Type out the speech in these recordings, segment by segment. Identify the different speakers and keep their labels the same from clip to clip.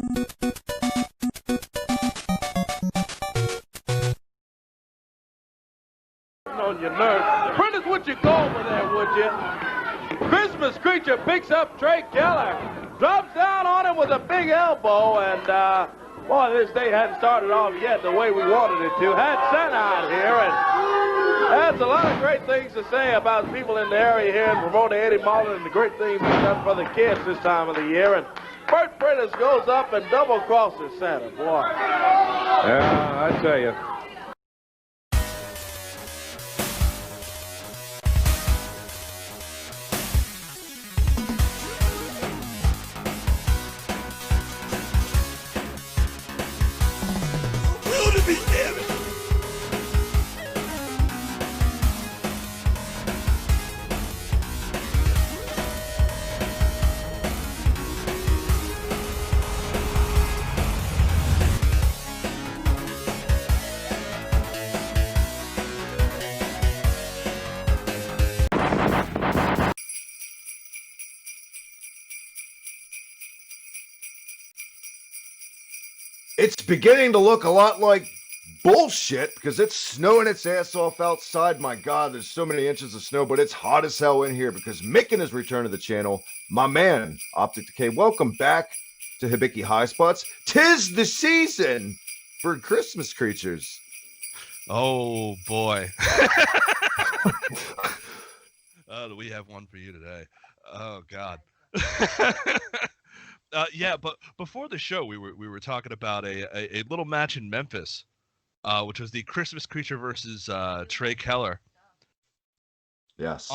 Speaker 1: On your nerves. Prentice, would you go over there, would you? Christmas creature picks up Trey Keller, drops down on him with a big elbow, and boy, this day hadn't started off yet the way we wanted it to. Had Santa out here, and has a lot of great things to say about people in the area here and promoting Eddie Marlin and the great things he's done for the kids this time of the year. And Bert Prentice goes up and double crosses Santa, boy.
Speaker 2: Yeah, I tell you.
Speaker 3: It's beginning to look a lot like bullshit because it's snowing its ass off outside. My God, there's so many inches of snow, but it's hot as hell in here because Micken has returned to the channel. My man, OpticDecay, welcome back to Hibiki Highspots. 'Tis the season for Christmas creatures.
Speaker 4: Oh, boy. Do we have one for you today? Oh, God. Yeah, but before the show, we were talking about a little match in Memphis, which was the Christmas creature versus Trey Keller.
Speaker 3: Yes.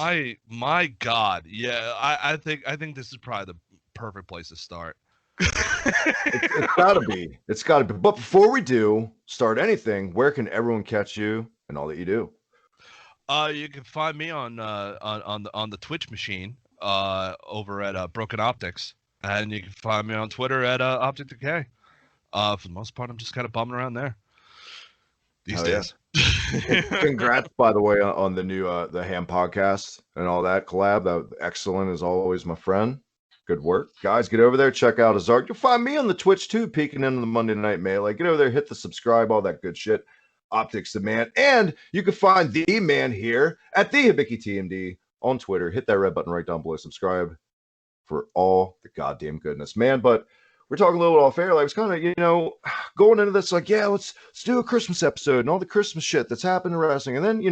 Speaker 4: My God, yeah, I think this is probably the perfect place to start.
Speaker 3: It's gotta be. It's gotta be. But before we do start anything, where can everyone catch you and all that you do?
Speaker 4: You can find me on the Twitch machine over at Broken Optics. And you can find me on Twitter at OpticDecay. For the most part, I'm just kind of bumming around there these days.
Speaker 3: Yeah. Congrats, by the way, on the new the Ham podcast and all that collab. That excellent as always, my friend. Good work, guys. Get over there, check out his art. You'll find me on the Twitch too, peeking into the Monday Night Melee. Get over there, hit the subscribe, all that good shit. Optics the man, and you can find the man here at the Hibiki TMD on Twitter. Hit that red button right down below. Subscribe for all the goddamn goodness, man. But we're talking a little off air. Like, it's kind of, going into this, like, yeah, let's do a Christmas episode and all the Christmas shit that's happened in wrestling. And then,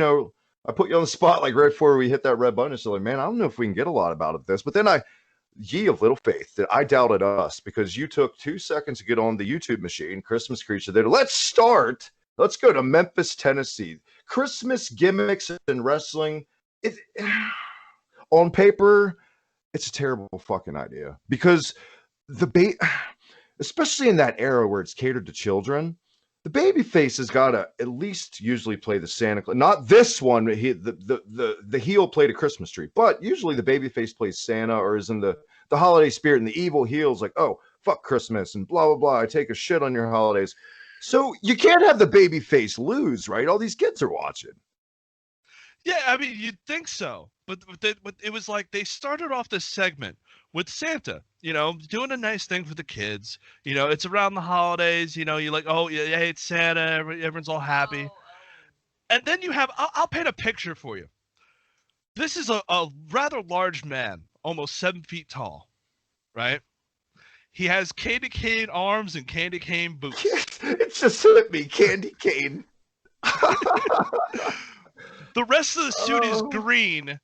Speaker 3: I put you on the spot, like, right before we hit that red button. It's like, man, I don't know if we can get a lot about this. But then ye of little faith, that I doubted us because you took 2 seconds to get on the YouTube machine, Christmas creature there. Let's go to Memphis, Tennessee. Christmas gimmicks in wrestling. On paper, it's a terrible fucking idea because especially in that era where it's catered to children, the baby face has got to at least usually play the Santa Claus. Not this one. The heel played a Christmas tree, but usually the baby face plays Santa or is in the holiday spirit, and the evil heel's like, oh, fuck Christmas and blah, blah, blah. I take a shit on your holidays. So you can't have the baby face lose, right? All these kids are watching.
Speaker 4: Yeah, I mean, you'd think so. But it was like they started off this segment with Santa, doing a nice thing for the kids. It's around the holidays. You're like, oh, yeah, hey, it's Santa. Everyone's all happy. And then you have, I'll paint a picture for you. This is a rather large man, almost 7 feet tall, right? He has candy cane arms and candy cane boots.
Speaker 3: It's just hit me, candy cane.
Speaker 4: The rest of the suit is green,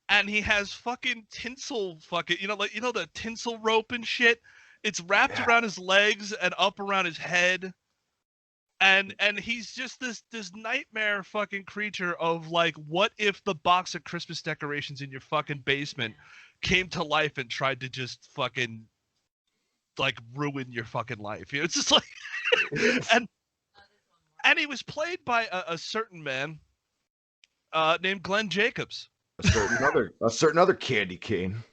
Speaker 4: and he has fucking tinsel the tinsel rope and shit. It's wrapped around his legs and up around his head. And he's just this nightmare fucking creature of like, what if the box of Christmas decorations in your fucking basement came to life and tried to just fucking like ruin your fucking life? It's just like and he was played by a certain man named Glenn Jacobs.
Speaker 3: A certain other candy cane.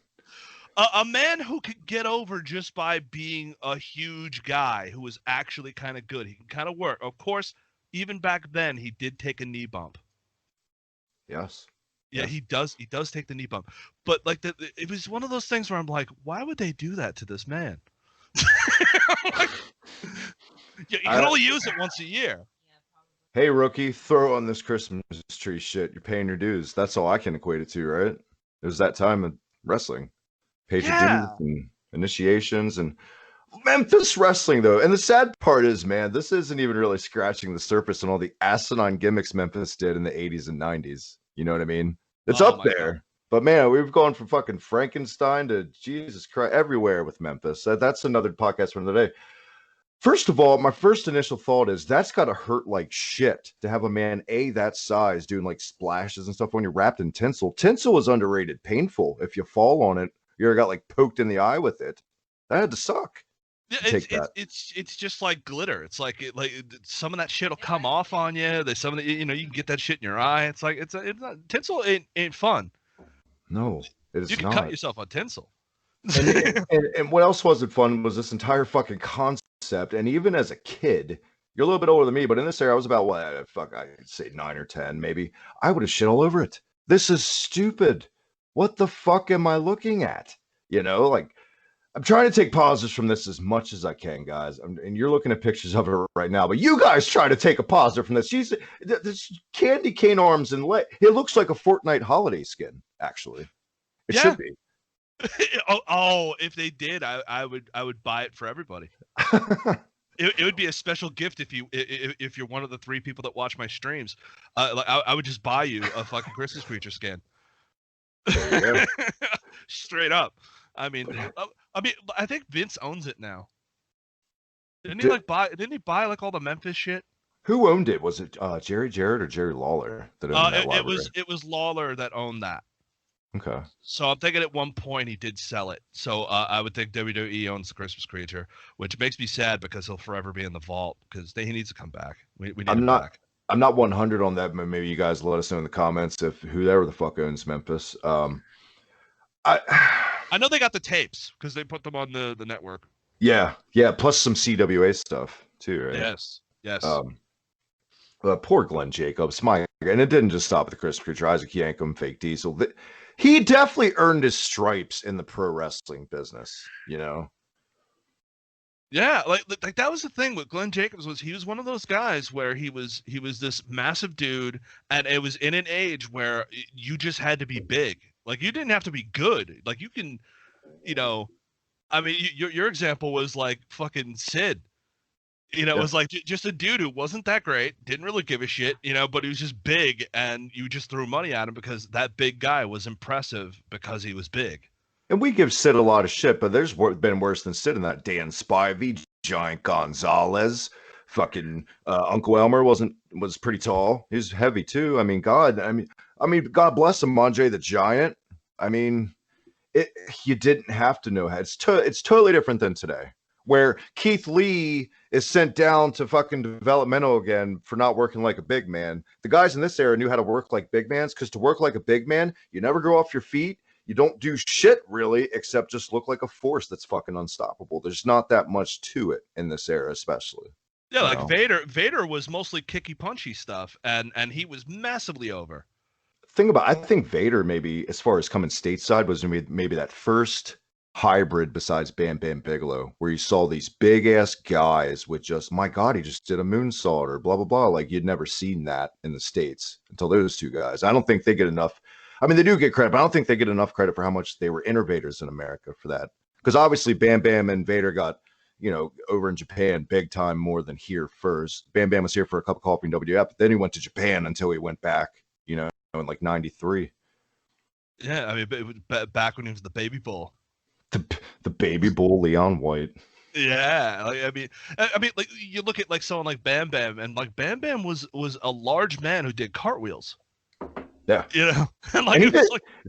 Speaker 4: A man who could get over just by being a huge guy who was actually kind of good. He can kind of work. Of course, even back then, he did take a knee bump.
Speaker 3: Yes.
Speaker 4: Yeah, he does take the knee bump. But like it was one of those things where I'm like, why would they do that to this man? Like, you can only use it once a year.
Speaker 3: Hey, rookie, throw on this Christmas tree shit. You're paying your dues. That's all I can equate it to, right? It was that time of wrestling. Paid your dues
Speaker 4: Yeah.
Speaker 3: and initiations and Memphis wrestling, though. And the sad part is, man, this isn't even really scratching the surface on all the asinine gimmicks Memphis did in the 80s and 90s. You know what I mean? It's
Speaker 4: Oh
Speaker 3: up
Speaker 4: my
Speaker 3: there.
Speaker 4: God.
Speaker 3: But man, we've gone from fucking Frankenstein to Jesus Christ everywhere with Memphis. That's another podcast for another day. First of all, my first initial thought is that's got to hurt like shit to have a man that size doing like splashes and stuff when you're wrapped in tinsel. Tinsel is underrated, painful. If you fall on it, you got like poked in the eye with it. That had to suck.
Speaker 4: Yeah, it's just like glitter. It's like some of that shit will come off on you. There's some of the, you can get that shit in your eye. It's like it's not, tinsel ain't fun.
Speaker 3: No, it is
Speaker 4: You can
Speaker 3: not.
Speaker 4: cut yourself on tinsel.
Speaker 3: And what else wasn't fun was this entire fucking concept. And even as a kid, you're a little bit older than me, but in this era, I was about I'd say 9 or 10, maybe. I would have shit all over it. This is stupid. What the fuck am I looking at? Like I'm trying to take positives from this as much as I can, guys. And you're looking at pictures of her right now, but you guys try to take a positive from this. She's this candy cane arms and leg. It looks like a Fortnite holiday skin, actually. It should be.
Speaker 4: If they did, I would buy it for everybody. It would be a special gift if you're one of the 3 people that watch my streams. I would just buy you a fucking Christmas creature skin.
Speaker 3: Yeah.
Speaker 4: Straight up. I mean, I think Vince owns it now. Didn't he buy like all the Memphis shit?
Speaker 3: Who owned it? Was it Jerry Jarrett or Jerry Lawler that owned that library?
Speaker 4: It was Lawler that owned that.
Speaker 3: Okay.
Speaker 4: So I'm thinking at one point he did sell it. So I would think WWE owns the Christmas creature, which makes me sad because he'll forever be in the vault because he needs to come back. We need him back.
Speaker 3: I'm not 100 on that, but maybe you guys let us know in the comments if whoever the fuck owns Memphis.
Speaker 4: I know they got the tapes because they put them on the network.
Speaker 3: Yeah, plus some CWA stuff too, right?
Speaker 4: Yes.
Speaker 3: Poor Glenn Jacobs, and it didn't just stop at the Christmas creature. Isaac Yankem, Fake Diesel. He definitely earned his stripes in the pro wrestling business.
Speaker 4: Yeah, like that was the thing with Glenn Jacobs was he was one of those guys where he was this massive dude, and it was in an age where you just had to be big. Like you didn't have to be good. Like you can, I mean, your example was like fucking Sid. It was like just a dude who wasn't that great, didn't really give a shit, but he was just big, and you just threw money at him because that big guy was impressive because he was big.
Speaker 3: And we give Sid a lot of shit, but there's been worse than Sid in that. Dan Spivey, Giant Gonzalez, fucking Uncle Elmer was pretty tall. He was heavy too. I mean, God God bless him, Andre the Giant. I mean, you didn't have to know how. It's totally different than today, where Keith Lee is sent down to fucking developmental again for not working like a big man. The guys in this era knew how to work like big mans, because to work like a big man, you never go off your feet. You don't do shit really, except just look like a force that's fucking unstoppable. There's not that much to it in this era, especially.
Speaker 4: Yeah, like Vader was mostly kicky punchy stuff, and he was massively over.
Speaker 3: I think Vader, maybe as far as coming stateside, was maybe that first hybrid besides Bam Bam Bigelow, where you saw these big ass guys with just, my God, he just did a moonsault or blah blah blah. Like you'd never seen that in the States until those 2 guys. I don't think they get enough. I mean, they do get credit, but I don't think they get enough credit for how much they were innovators in America for that. Because obviously Bam Bam and Vader got, over in Japan big time more than here first. Bam Bam was here for a cup of coffee in WWF, but then he went to Japan until he went back, in like 93.
Speaker 4: Yeah, I mean, back when he was the Baby Bull.
Speaker 3: The Baby Bull, Leon White.
Speaker 4: Yeah, like, I mean, like you look at like someone like Bam Bam, and like Bam Bam was a large man who did cartwheels.
Speaker 3: Yeah,
Speaker 4: and like,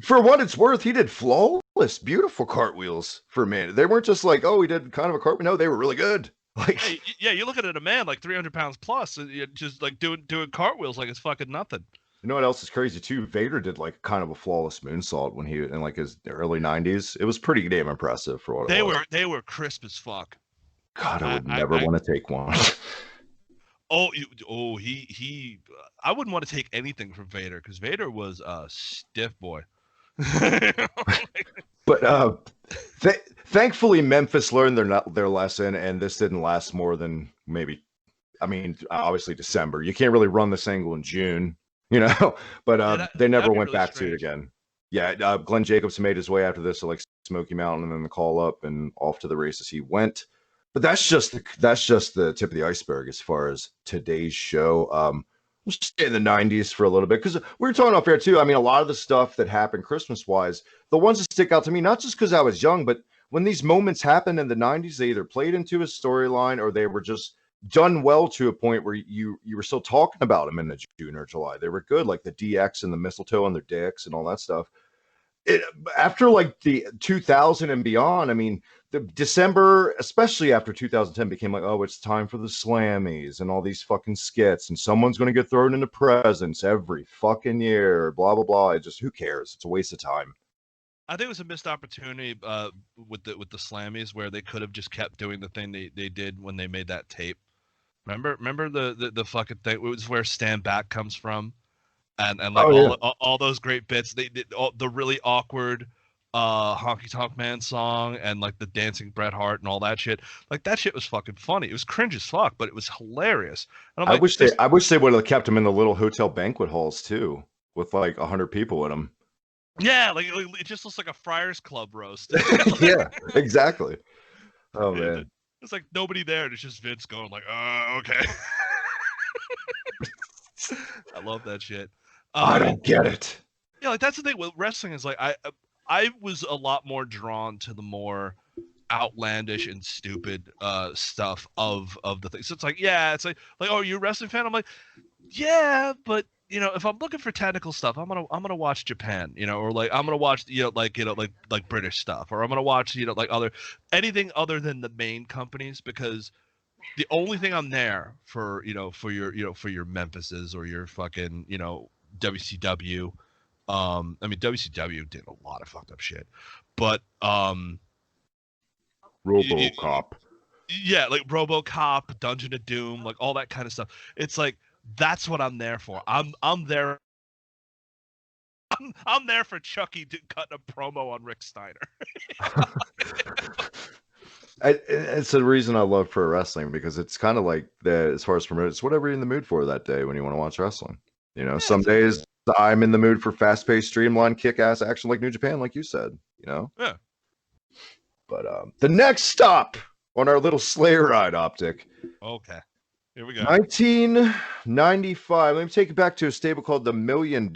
Speaker 3: for what it's worth, he did flawless, beautiful cartwheels for a man. They weren't just like, oh, he did kind of a cartwheel. No, they were really good. Like,
Speaker 4: yeah, you look at a man like 300 pounds plus, and you're just like doing cartwheels like it's fucking nothing.
Speaker 3: You know what else is crazy too? Vader did like kind of a flawless moonsault when he in like his early 90s. It was pretty damn impressive for what it was.
Speaker 4: They were crisp as fuck.
Speaker 3: God, I would never want to take one.
Speaker 4: He I wouldn't want to take anything from Vader because Vader was a stiff boy.
Speaker 3: But Thankfully, Memphis learned their lesson, and this didn't last more than maybe. I mean, obviously December. You can't really run the single in June, But
Speaker 4: Yeah,
Speaker 3: they never
Speaker 4: that'd be
Speaker 3: went
Speaker 4: really
Speaker 3: back to it
Speaker 4: strange.
Speaker 3: again. Yeah, Glenn Jacobs made his way after this to like Smoky Mountain, and then the call up, and off to the races he went. But that's just the tip of the iceberg as far as today's show. We'll stay in the '90s for a little bit because we were talking off air too. I mean, a lot of the stuff that happened Christmas wise, the ones that stick out to me, not just because I was young, but when these moments happened in the '90s, they either played into a storyline or they were just done well to a point where you were still talking about them in the June or July. They were good, like the DX and the mistletoe on their dicks and all that stuff. After like the 2000 and beyond, I mean, the December, especially after 2010, became like, oh, it's time for the Slammies and all these fucking skits, and someone's going to get thrown into presents every fucking year, blah blah blah. It just, who cares? It's a waste of time.
Speaker 4: I think it was a missed opportunity with the Slammies where they could have just kept doing the thing they did when they made that tape. Remember the fucking thing? It was where Stand Back comes from, and like all those great bits. They did the really awkward Honky Tonk Man song and like the dancing Bret Hart and all that shit. Like that shit was fucking funny. It was cringe as fuck, but it was hilarious. And
Speaker 3: I wish they would have kept them in the little hotel banquet halls too, with like 100 people in them.
Speaker 4: Yeah, like it just looks like a Friars Club roast.
Speaker 3: Yeah, exactly. Oh man,
Speaker 4: it's like nobody there. And it's just Vince going like, okay. I love that shit.
Speaker 3: I don't get it.
Speaker 4: Yeah, like that's the thing with wrestling is like I was a lot more drawn to the more outlandish and stupid stuff of the thing. So it's like, yeah, it's like oh, you're a wrestling fan? I'm like, yeah, but if I'm looking for technical stuff, I'm gonna watch Japan, or like I'm gonna watch like British stuff, or I'm gonna watch like anything other than the main companies, because the only thing I'm there for for your Memphises or your fucking WCW. I mean WCW did a lot of fucked up shit, but
Speaker 3: RoboCop.
Speaker 4: Yeah, like RoboCop, Dungeon of Doom, like all that kind of stuff. It's like that's what I'm there for. I'm there. I'm there for Chucky cutting a promo on Rick Steiner.
Speaker 3: It's the reason I love pro wrestling, because it's kind of like that as far as promoting. It's whatever you're in the mood for that day when you want to watch wrestling.
Speaker 4: Yeah,
Speaker 3: some days I'm in the mood for fast-paced, streamlined, kick-ass action like New Japan, like you said.
Speaker 4: Yeah.
Speaker 3: But the next stop on our little sleigh ride, Optic.
Speaker 4: Okay. Here we go.
Speaker 3: 1995. Let me take you back to a stable called the $1 Million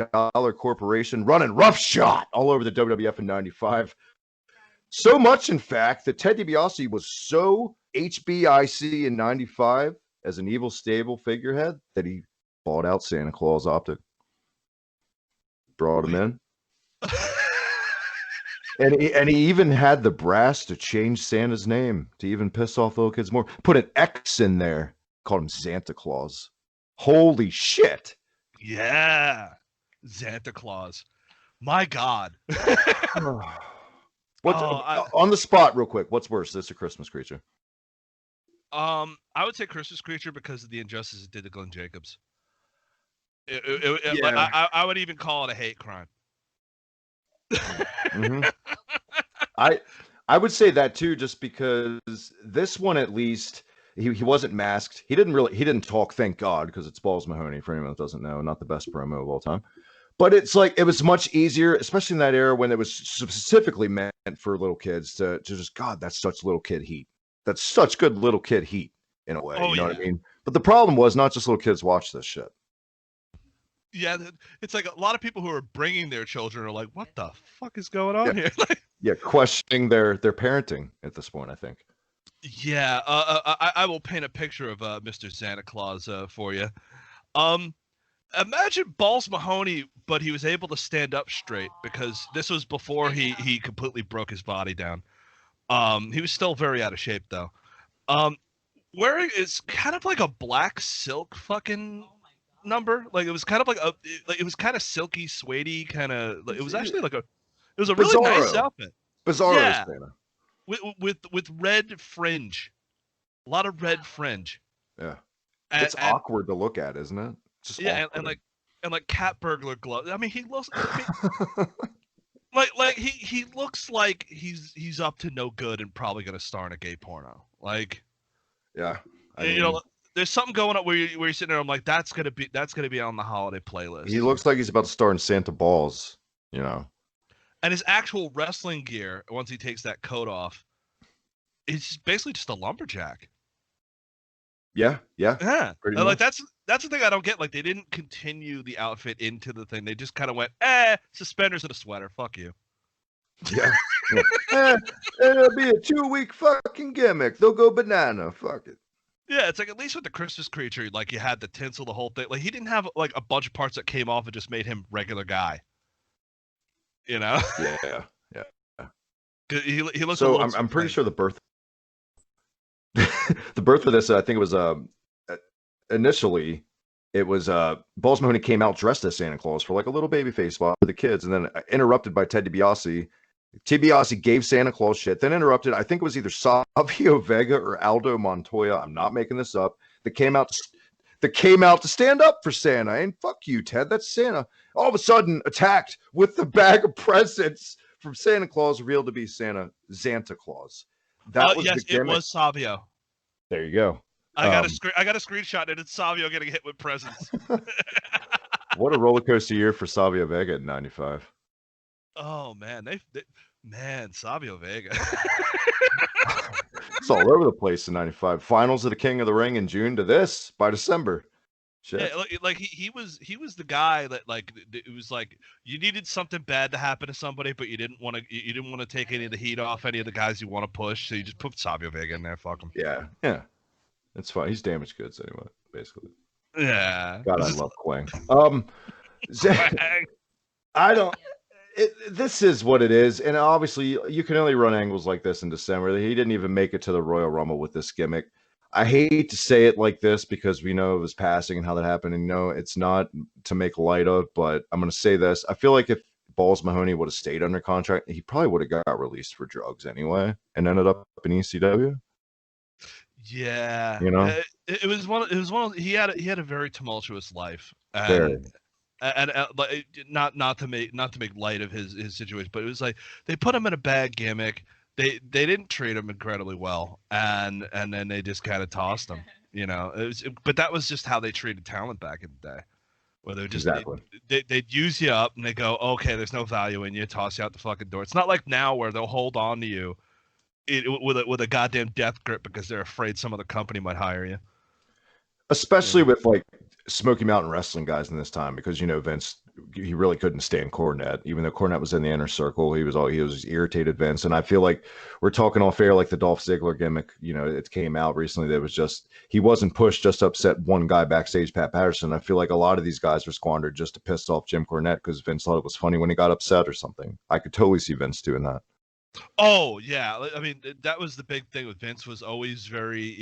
Speaker 3: Corporation, running roughshod all over the WWF in 95. So much, in fact, that Ted DiBiase was so HBIC in 95 as an evil stable figurehead that he bought out Santa Claus, Optic. Brought him in. And he even had the brass to change Santa's name to even piss off little kids more. Put an X in there. Called him Santa Claus. Holy shit.
Speaker 4: Yeah. Santa Claus. My God.
Speaker 3: On the spot, real quick, what's worse, this or Christmas Creature?
Speaker 4: I would say Christmas Creature because of the injustice it did to Glenn Jacobs. I would even call it a hate crime.
Speaker 3: Mm-hmm. I would say that too, just because this one, at least, he wasn't masked. He didn't talk, thank God, because it's Balls Mahoney, for anyone that doesn't know, not the best promo of all time. But it's like, it was much easier, especially in that era when it was specifically meant for little kids to just, God, that's such little kid heat. That's such good little kid heat in a way. You know what I mean? But the problem was not just little kids watch this shit.
Speaker 4: Yeah, it's like a lot of people who are bringing their children are like, what the fuck is going on here?
Speaker 3: Yeah, questioning their parenting at this point, I think.
Speaker 4: Yeah, I will paint a picture of Mr. Santa Claus for you. Imagine Balls Mahoney, but he was able to stand up straight because this was before he completely broke his body down. He was still very out of shape though. Wearing is kind of like a black silk fucking number. Like it was kind of like it was kind of silky, suede-y kind of. It was actually like it was a really nice outfit.
Speaker 3: Bizarro, yeah. Santa.
Speaker 4: With red fringe, a lot of red fringe.
Speaker 3: Yeah, it's awkward to look at, isn't it?
Speaker 4: Yeah, and like cat burglar gloves. I mean, he looks. Like he looks like he's up to no good and probably gonna star in a gay porno. Like,
Speaker 3: Yeah, I
Speaker 4: you
Speaker 3: mean,
Speaker 4: know, there's something going on where you're sitting there. I'm like, that's gonna be on the holiday playlist.
Speaker 3: he looks like he's about to star in Santa Balls. You know.
Speaker 4: And his actual wrestling gear, once he takes that coat off, is basically just a lumberjack.
Speaker 3: Yeah,
Speaker 4: Yeah,
Speaker 3: pretty
Speaker 4: like
Speaker 3: much.
Speaker 4: that's the thing I don't get. Like they didn't continue the outfit into the thing. They just kind of went, suspenders and a sweater. Fuck you.
Speaker 3: Yeah. It'll be a 2-week fucking gimmick. They'll go banana. Fuck it.
Speaker 4: Yeah, it's like at least with the Christmas creature, like you had the tinsel, the whole thing. Like he didn't have like a bunch of parts that came off and just made him regular guy. You know?
Speaker 3: Yeah.
Speaker 4: He looks.
Speaker 3: So I'm pretty sure the birth of this, I think it was initially it was Balls Mahoney came out dressed as Santa Claus for like a little baby face spot for the kids, and then interrupted by Ted DiBiase. DiBiase gave Santa Claus shit, then interrupted. I think it was either Savio Vega or Aldo Montoya. I'm not making this up. That came out to stand up for Santa. And fuck you, Ted. That's Santa. All of a sudden attacked with the bag of presents from Santa Claus, revealed to be Santa Claus. That was
Speaker 4: yes,
Speaker 3: the gimmick.
Speaker 4: it was Savio.
Speaker 3: There you go.
Speaker 4: I got a screenshot, and it's Savio getting hit with presents.
Speaker 3: What a roller coaster year for Savio Vega in '95.
Speaker 4: Oh man, man, Savio Vega.
Speaker 3: It's all over the place in '95. Finals of the King of the Ring in June to this by December. Shit.
Speaker 4: Yeah, like he was the guy that like it was like you needed something bad to happen to somebody, but you didn't want to take any of the heat off any of the guys you want to push, so you just put Savio Vega in there. Fuck him.
Speaker 3: Yeah, it's fine. He's damaged goods anyway, basically.
Speaker 4: Yeah.
Speaker 3: God, I love Quang. I don't. This is what it is, and obviously you can only run angles like this in December. He didn't even make it to the Royal Rumble with this gimmick. I hate to say it like this because we know of his passing and how that happened, and it's not to make light of, but I'm going to say this. I feel like if Balls Mahoney would have stayed under contract, he probably would have got released for drugs anyway and ended up in ECW.
Speaker 4: Yeah, it was one of he had a very tumultuous life, and not to make light of his situation, but it was like they put him in a bad gimmick. They didn't treat him incredibly well, and then they just kind of tossed him. But that was just how they treated talent back in the day, where they're just they'd use you up and they go, okay, there's no value in you, toss you out the fucking door. It's not like now where they'll hold on to you with a goddamn death grip because they're afraid some other company might hire you. Especially
Speaker 3: with like Smoky Mountain Wrestling guys in this time, because Vince, he really couldn't stand Cornette, even though Cornette was in the inner circle. He was irritated Vince, and I feel like we're talking off air like the Dolph Ziggler gimmick. It came out recently that was just he wasn't pushed just to upset one guy backstage, Pat Patterson. I feel like a lot of these guys were squandered just to piss off Jim Cornette because Vince thought it was funny when he got upset or something. I could totally see Vince doing that.
Speaker 4: Oh yeah, I mean that was the big thing with Vince, was always very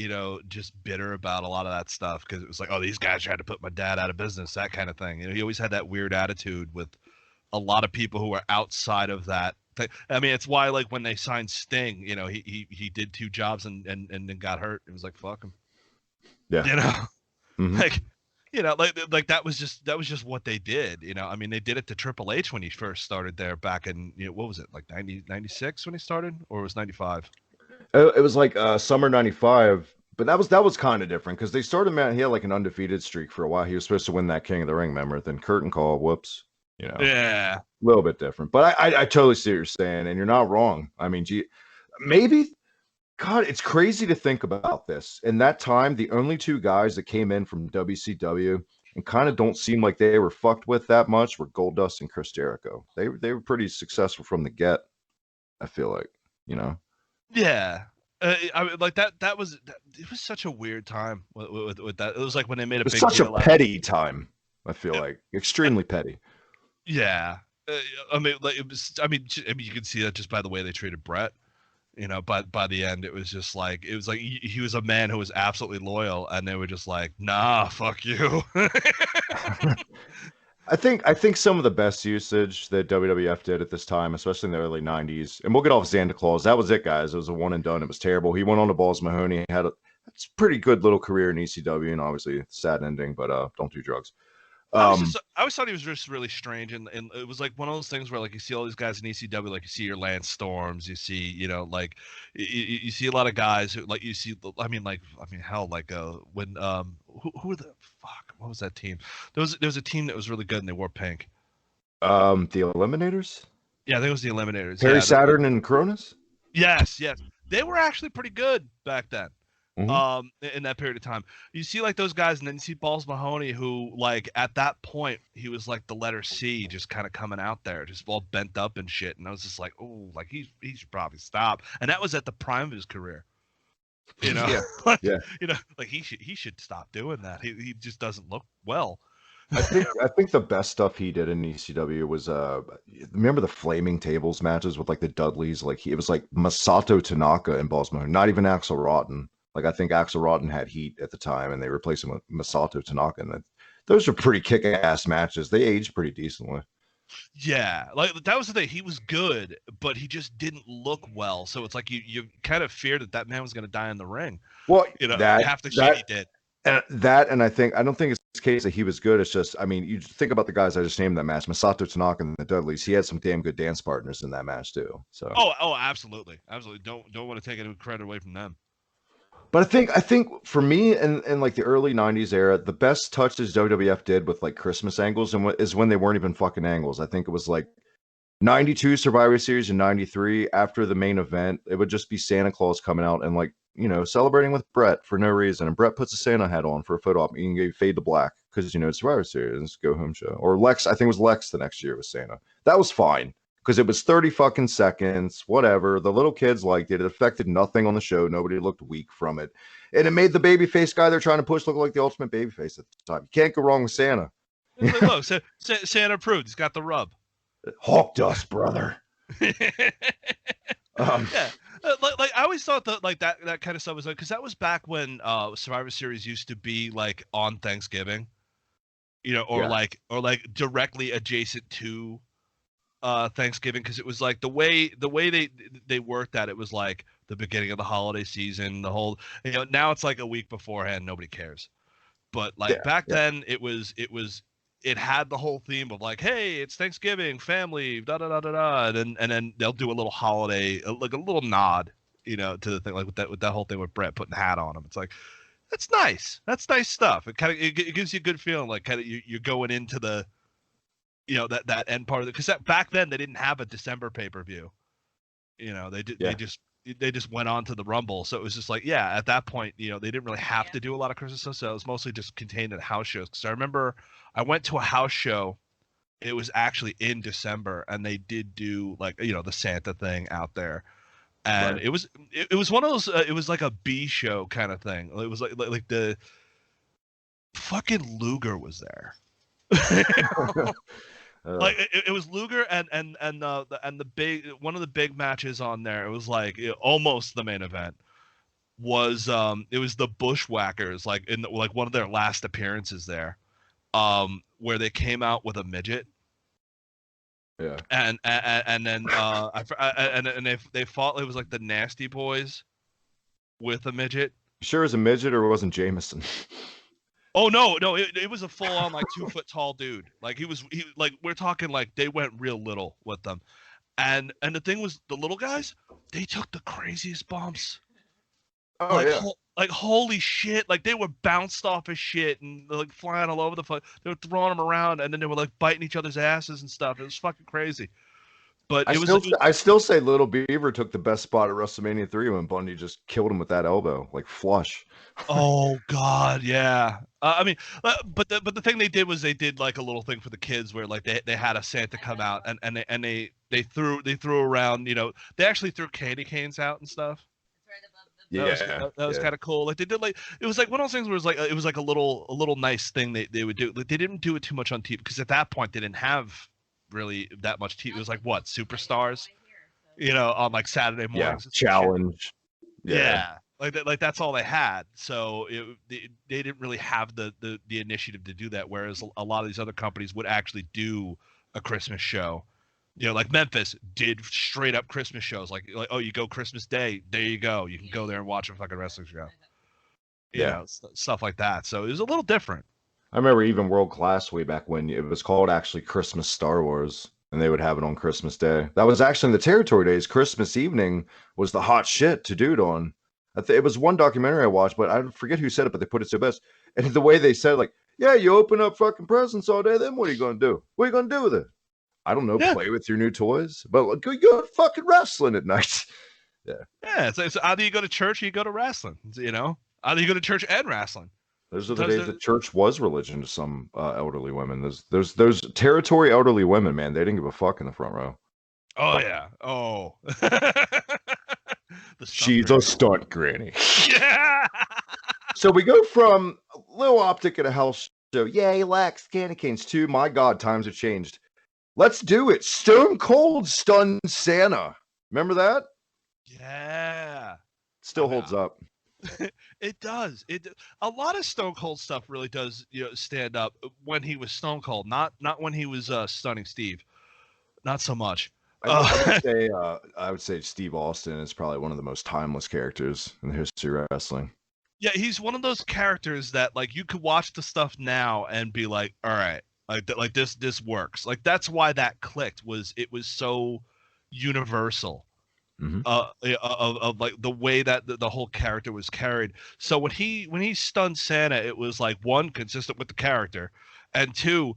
Speaker 4: just bitter about a lot of that stuff because it was like, oh, these guys tried to put my dad out of business, that kind of thing. He always had that weird attitude with a lot of people who were outside of that thing. I mean, it's why like when they signed Sting, he did 2 jobs and then got hurt. It was like, fuck him.
Speaker 3: Yeah.
Speaker 4: Mm-hmm. Like that was just what they did. I mean, they did it to Triple H when he first started there back in, what was it, like 96 when he started, or it was 95?
Speaker 3: It was like summer 95, but that was kind of different because they started, man, he had like an undefeated streak for a while. He was supposed to win that King of the Ring, remember? Then curtain call, whoops,
Speaker 4: Yeah.
Speaker 3: A little bit different. But I totally see what you're saying, and you're not wrong. I mean, maybe, God, it's crazy to think about this. In that time, the only 2 guys that came in from WCW and kind of don't seem like they were fucked with that much were Goldust and Chris Jericho. They were pretty successful from the get, I feel like,
Speaker 4: Yeah. I mean, like it was such a weird time with that. It was like when they made a big
Speaker 3: such
Speaker 4: deal
Speaker 3: a petty time, I feel like. Extremely petty.
Speaker 4: Yeah. I mean, like it was. I mean, you can see that just by the way they treated Brett. By the end, it was like he was a man who was absolutely loyal, and they were just like, nah, fuck you.
Speaker 3: I think some of the best usage that WWF did at this time, especially in the early '90s, and we'll get off Santa Claus. That was it, guys. It was a one and done. It was terrible. He went on to Balls Mahoney. Had a pretty good little career in ECW, and obviously sad ending. But don't do drugs.
Speaker 4: I always thought he was just really strange, and it was like one of those things where like you see all these guys in ECW, like you see your Lance Storms, you see like you see a lot of guys who like you see. I mean hell, like when who were the fuck? What was that team? There was a team that was really good and they wore pink.
Speaker 3: The Eliminators.
Speaker 4: Yeah, I think it was the Eliminators.
Speaker 3: Perry Saturn and Cronus.
Speaker 4: Yes, they were actually pretty good back then.
Speaker 3: Mhm.
Speaker 4: In that period of time, you see like those guys, and then you see Balls Mahoney, who like at that point he was like the letter C, just kind of coming out there, just all bent up and shit. And I was just like, oh, like he should probably stop. And that was at the prime of his career, you know.
Speaker 3: Yeah.
Speaker 4: You know, like he should stop doing that. He just doesn't look well.
Speaker 3: I think the best stuff he did in ECW was remember the flaming tables matches with like the Dudleys, like it was like Masato Tanaka and Balls Mahoney, not even Axel Rotten. Like I think Axel Rotten had heat at the time, and they replaced him with Masato Tanaka, and those were pretty kick-ass matches. They aged pretty decently.
Speaker 4: Yeah, like that was the thing. He was good, but he just didn't look well. So it's like you kind of feared that man was going to die in the ring.
Speaker 3: Well,
Speaker 4: you know, half the shit he did.
Speaker 3: And I don't think it's the case that he was good. It's just, I mean, you think about the guys I just named that match, Masato Tanaka and the Dudleys. He had some damn good dance partners in that match too. So.
Speaker 4: Oh, absolutely. Don't want to take any credit away from them.
Speaker 3: But I think for me in like the early '90s era, the best touches WWF did with like Christmas angles is when they weren't even fucking angles. I think it was like '92 Survivor Series and '93 after the main event. It would just be Santa Claus coming out and like, celebrating with Brett for no reason. And Brett puts a Santa hat on for a photo op. You can fade to black because, it's Survivor Series, go home show. Or Lex, I think it was Lex the next year with Santa. That was fine because it was 30 fucking seconds, whatever. The little kids liked it. It affected nothing on the show. Nobody looked weak from it. And it made the babyface guy they're trying to push look like the ultimate babyface at the time. You can't go wrong with Santa.
Speaker 4: Like, look, Santa approved. He's got the rub.
Speaker 3: Hawk dust, brother.
Speaker 4: Yeah. Like I always thought that like that kind of stuff was like, because that was back when Survivor Series used to be like on Thanksgiving, or like directly adjacent to Thanksgiving, because it was like the way they worked that, it was like the beginning of the holiday season, the whole now it's like a week beforehand, nobody cares, but like back then it had the whole theme of like, hey, it's Thanksgiving, family, da da da da da, and then they'll do a little holiday, like a little nod, to the thing, like with that whole thing with Brett putting the hat on him. It's like, that's nice stuff. It kind of it gives you a good feeling, like kind of you're going into the, that end part of it, because back then they didn't have a December pay-per-view. They just went on to the Rumble, so it was just like, at that point, they didn't really have to do a lot of Christmas stuff, so it was mostly just contained at house shows. Because I remember I went to a house show, it was actually in December, and they did do like the Santa thing out there, and it was one of those it was like a B show kind of thing. It was like the fucking Luger was there. Like it was Luger and the big one of the big matches on there. It was like almost the main event was it was the Bushwhackers, like in like one of their last appearances there, where they came out with a midget.
Speaker 3: Yeah.
Speaker 4: And then and they fought. It was like the Nasty Boys with a midget.
Speaker 3: Sure, it was a midget, or it wasn't Jameson?
Speaker 4: Oh no, it was a full on like 2 foot tall dude. Like he like, we're talking like they went real little with them, and the thing was, the little guys, they took the craziest bumps.
Speaker 3: Oh
Speaker 4: like,
Speaker 3: yeah.
Speaker 4: Like holy shit! Like they were bounced off of shit and like flying all over the place. They were throwing them around, and then they were like biting each other's asses and stuff. It was fucking crazy. But
Speaker 3: I still say Little Beaver took the best spot at WrestleMania 3 when Bundy just killed him with that elbow, like flush.
Speaker 4: Oh God, yeah. I mean, but the thing they did was they did like a little thing for the kids where like they had a Santa come out and they threw around, they actually threw candy canes out and stuff. That was kind of cool. Like they did, like it was like one of those things where it was like a little nice thing they would do. Like they didn't do it too much on TV because at that point they didn't have really that much TV. It was like what, Superstars, on like Saturday mornings.
Speaker 3: Challenge.
Speaker 4: Yeah. Like that's all they had. So they didn't really have the initiative to do that. Whereas a lot of these other companies would actually do a Christmas show. Like Memphis did straight up Christmas shows. Like oh, you go Christmas Day, there you go. You can go there and watch a fucking wrestling show. Stuff like that. So it was a little different.
Speaker 3: I remember even World Class way back when it was called actually Christmas Star Wars, and they would have it on Christmas Day. That was actually in the territory days. Christmas evening was the hot shit to do it on. It was one documentary I watched, but I forget who said it, but they put it so best. And the way they said, like, yeah, you open up fucking presents all day, then what are you going to do? What are you going to do with it? I don't know,
Speaker 4: Yeah.
Speaker 3: play with your new toys, but go fucking wrestling at night. Yeah.
Speaker 4: Yeah, it's either you go to church or you go to wrestling. You know, either you go to church and wrestling.
Speaker 3: Those are the
Speaker 4: Sometimes
Speaker 3: days that church was religion to some elderly women. Those territory elderly women, man, they didn't give a fuck in the front row.
Speaker 4: Oh yeah. Oh.
Speaker 3: She's a stunt granny.
Speaker 4: Yeah.
Speaker 3: So we go from a little optic at a house show. Yay, Lex, candy canes too. My God, times have changed. Let's do it. Stone Cold stunned Santa. Remember that?
Speaker 4: Yeah.
Speaker 3: Still holds up.
Speaker 4: It does. A lot of Stone Cold stuff really does, stand up when he was Stone Cold, not when he was stunning Steve. Not so much.
Speaker 3: I would say Steve Austin is probably one of the most timeless characters in the history of wrestling.
Speaker 4: Yeah, he's one of those characters that like you could watch the stuff now and be like, all right, like this works. Like that's why that clicked. It was so universal.
Speaker 3: Mm-hmm.
Speaker 4: Of like the way that the whole character was carried. So when he stunned Santa, it was like one, consistent with the character, and two,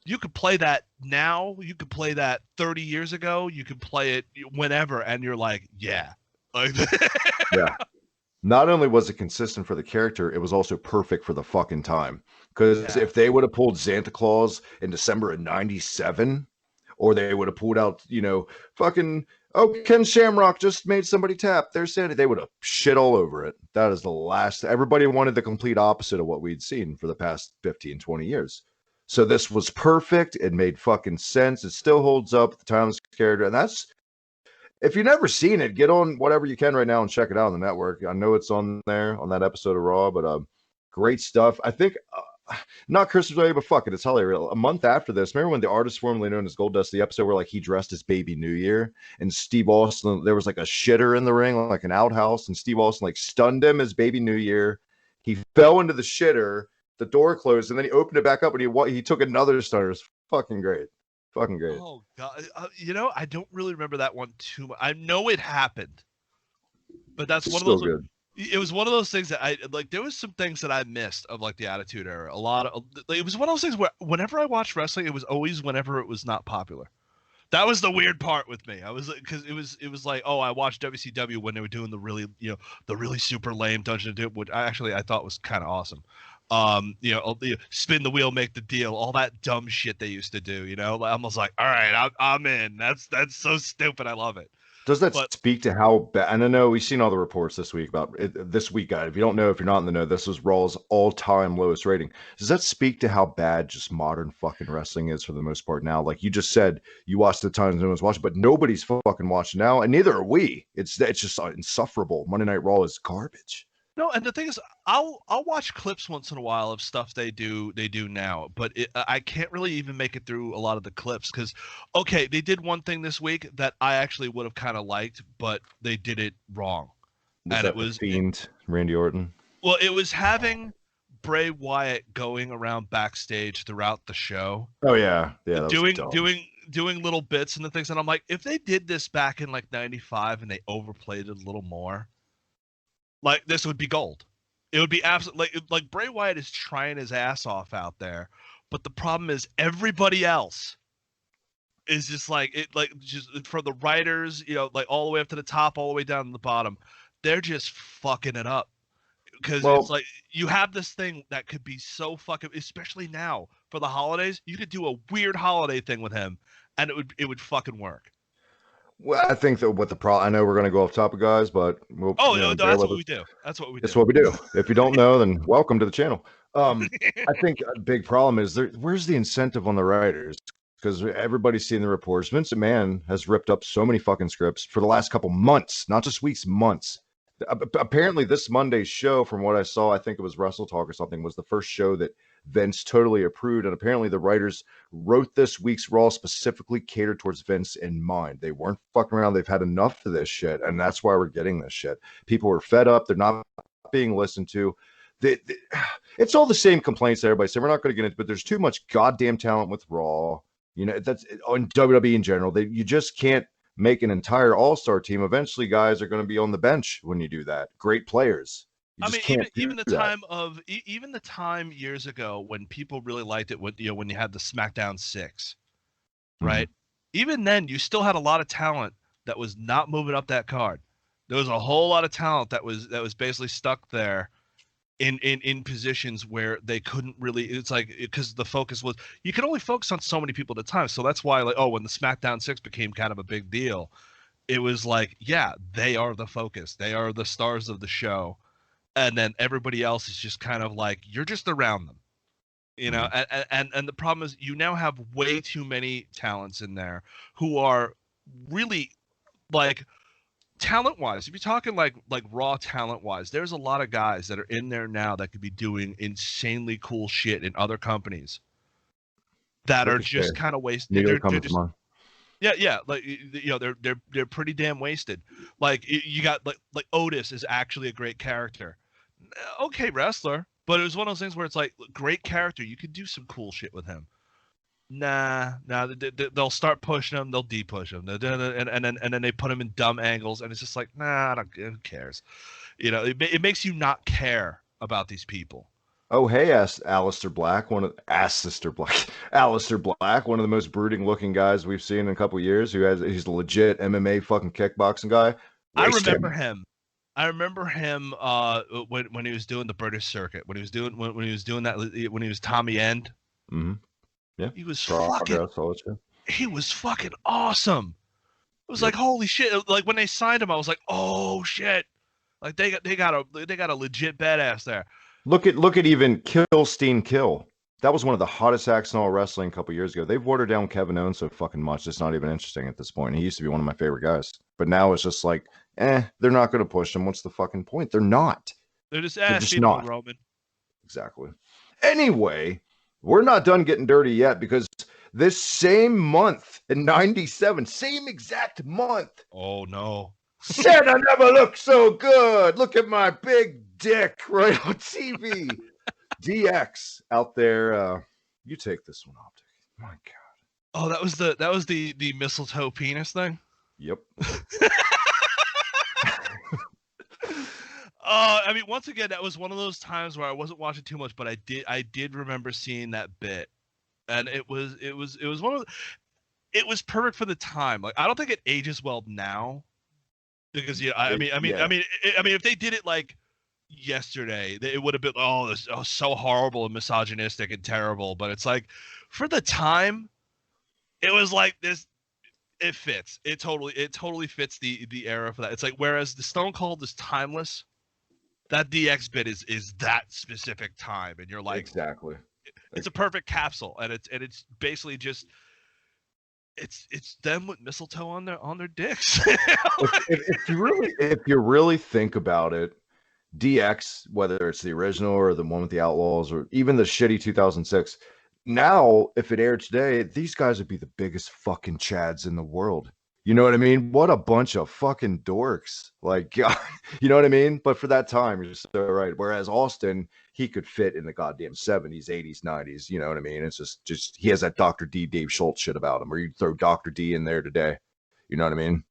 Speaker 4: you could play that now, you could play that 30 years ago, you could play it whenever, and you're like, yeah. Like
Speaker 3: Yeah. Not only was it consistent for the character, it was also perfect for the fucking time. Because if they would have pulled Santa Claus in December of '97, or they would have pulled out, fucking, oh, Ken Shamrock just made somebody tap. There's Santa. They would have shit all over it. That is the last. Everybody wanted the complete opposite of what we'd seen for the past 15, 20 years. So this was perfect. It made fucking sense. It still holds up the timeless character. And that's, if you've never seen it, get on whatever you can right now and check it out on the network. I know it's on there on that episode of Raw, but great stuff. I think not Christmas Day, but fuck it, it's hilarious. A month after this, remember when the artist formerly known as Goldust, the episode where like he dressed as Baby New Year, and Steve Austin, there was like a shitter in the ring, like an outhouse, and Steve Austin like stunned him as Baby New Year. He fell into the shitter, the door closed, and then he opened it back up, and he took another stunner. It's fucking great. Fucking great.
Speaker 4: Oh god, I don't really remember that one too much. I know it happened, but that's one of those.
Speaker 3: Good.
Speaker 4: It was one of those things that I like. There was some things that I missed of like the Attitude Era. A lot of it was one of those things where whenever I watched wrestling, it was always whenever it was not popular. That was the weird part with me. I was because it was like, oh, I watched WCW when they were doing the really the really super lame Dungeon Dude, which I thought was kind of awesome. Spin the wheel, make the deal, all that dumb shit they used to do. I was like, all right, I'm in. That's so stupid. I love it.
Speaker 3: Does that speak to how bad? And I know we've seen all the reports this week about it, this week, guys. If you don't know, if you're not in the know, this was Raw's all-time lowest rating. Does that speak to how bad just modern fucking wrestling is for the most part now? Like you just said, you watched the times no one's watching, but nobody's fucking watching now, and neither are we. It's just insufferable. Monday Night Raw is garbage.
Speaker 4: No, and the thing is, I'll watch clips once in a while of stuff they do now, but I can't really even make it through a lot of the clips because, okay, they did one thing this week that I actually would have kind of liked, but they did it wrong, and it was
Speaker 3: Fiend Randy Orton.
Speaker 4: Well, it was having Bray Wyatt going around backstage throughout the show.
Speaker 3: Oh yeah,
Speaker 4: doing little bits and the things, and I'm like, if they did this back in like '95 and they overplayed it a little more. Like this would be gold. It would be absolutely like Bray Wyatt is trying his ass off out there, but the problem is everybody else is just like it. Like just from the writers, like all the way up to the top, all the way down to the bottom, they're just fucking it up because it's like you have this thing that could be so fucking, especially now for the holidays. You could do a weird holiday thing with him, and it would fucking work.
Speaker 3: Well, I think that what the problem, I know we're going to go off topic, guys, but
Speaker 4: no, that's what we do. That's what we do.
Speaker 3: That's what we do. If you don't know, then welcome to the channel. I think a big problem is where's the incentive on the writers? Because everybody's seeing the reports. Vince McMahon has ripped up so many fucking scripts for the last couple months, not just weeks, months. Apparently, this Monday's show, from what I saw, I think it was Wrestle Talk or something, was the first show that Vince totally approved. And apparently, the writers wrote this week's Raw specifically catered towards Vince in mind. They weren't fucking around. They've had enough of this shit. And that's why we're getting this shit. People are fed up. They're not being listened to. it's all the same complaints that everybody said. We're not going to get into, but there's too much goddamn talent with Raw. You know, that's on WWE in general. You just can't make an entire all-star team. Eventually, guys are going to be on the bench when you do that. Great players. You just can't
Speaker 4: even
Speaker 3: do
Speaker 4: the
Speaker 3: that.
Speaker 4: time of even the time years ago when people really liked it, when when you had the SmackDown 6, right? Even then, you still had a lot of talent that was not moving up that card. There was a whole lot of talent that was basically stuck there in positions where they couldn't really. It's like because the focus was you could only focus on so many people at a time. So that's why when the SmackDown 6 became kind of a big deal, it was like, yeah, they are the focus. They are the stars of the show. And then everybody else is just kind of like you're just around them, you know. And the problem is you now have way too many talents in there who are really like talent wise. If you're talking like raw talent wise, there's a lot of guys that are in there now that could be doing insanely cool shit in other companies that are just kind of wasted. They're just, yeah, like they're pretty damn wasted. Like you got like Otis is actually a great character. Okay, wrestler, but it was one of those things where it's like great character. You could do some cool shit with him. Nah, they'll start pushing him, they'll de-push him, and then they put him in dumb angles, and it's just like, nah, who cares? You know, it makes you not care about these people.
Speaker 3: Oh, hey, Aleister Black, Aleister Black, one of the most brooding looking guys we've seen in a couple years. He's a legit MMA fucking kickboxing guy.
Speaker 4: I remember him. I remember him when he was doing the British circuit. When he was doing that when he was Tommy End.
Speaker 3: Mm-hmm. Yeah.
Speaker 4: He was fucking awesome. It was like holy shit. Like when they signed him, I was like, oh shit. Like they got a legit badass there.
Speaker 3: Look at even Kill. That was one of the hottest acts in all wrestling a couple years ago. They've watered down Kevin Owens so fucking much. It's not even interesting at this point. He used to be one of my favorite guys. But now it's just like, they're not going to push him. What's the fucking point? They're not.
Speaker 4: They're just not. Roman.
Speaker 3: Exactly. Anyway, we're not done getting dirty yet because this same month in 97, same exact month.
Speaker 4: Oh, no.
Speaker 3: Santa never looked so good. Look at my big dick right on TV. DX out there. You take this one, Optic. My God.
Speaker 4: Oh, that was the mistletoe penis thing?
Speaker 3: Yep.
Speaker 4: I mean, once again, that was one of those times where I wasn't watching too much, but I did remember seeing that bit, and it was perfect for the time. Like, I don't think it ages well now, because I mean, if they did it like yesterday, it would have been this so horrible and misogynistic and terrible. But it's like for the time, it was like this. It fits. It totally fits the era for that. It's like whereas the Stone Cold is timeless. That DX bit is that specific time, and you're like
Speaker 3: exactly.
Speaker 4: It's a perfect capsule, and it's basically just it's them with mistletoe on their dicks.
Speaker 3: if you really think about it, DX, whether it's the original or the one with the Outlaws or even the shitty 2006, now if it aired today, these guys would be the biggest fucking chads in the world. You know what I mean? What a bunch of fucking dorks. Like, God, you know what I mean? But for that time, you're so right. Whereas Austin, he could fit in the goddamn 70s, 80s, 90s. You know what I mean? It's just he has that Dr. D, Dave Schultz shit about him, where you throw Dr. D in there today. You know what I mean?